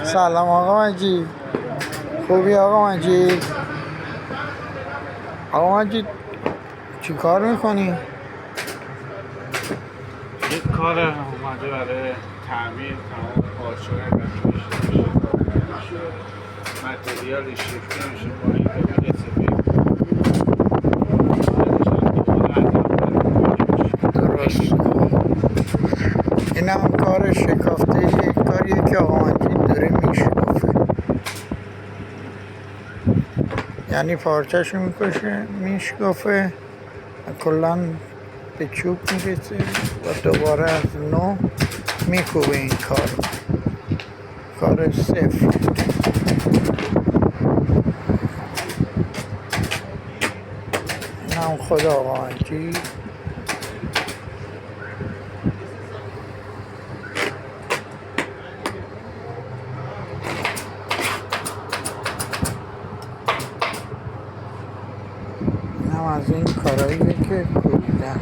سلام آقا مجید. خوبی آقا مجید؟ آقا مجید چی کار میکنی؟ یک کار اومده برای تعمیر تمام پارچه‌های میشه متریال شیفته میشه با این که میرسه درست. این هم کار شکافته، یک کاریه که آقا مجید داره میشکافه، یعنی پارچه‌شو میکشه میشکافه کلا به چوب میرسه و دوباره از نو میکوبه. این کار صفر. این هم خود آقا مجید. این هم از این کارهاییه که کوبیدن.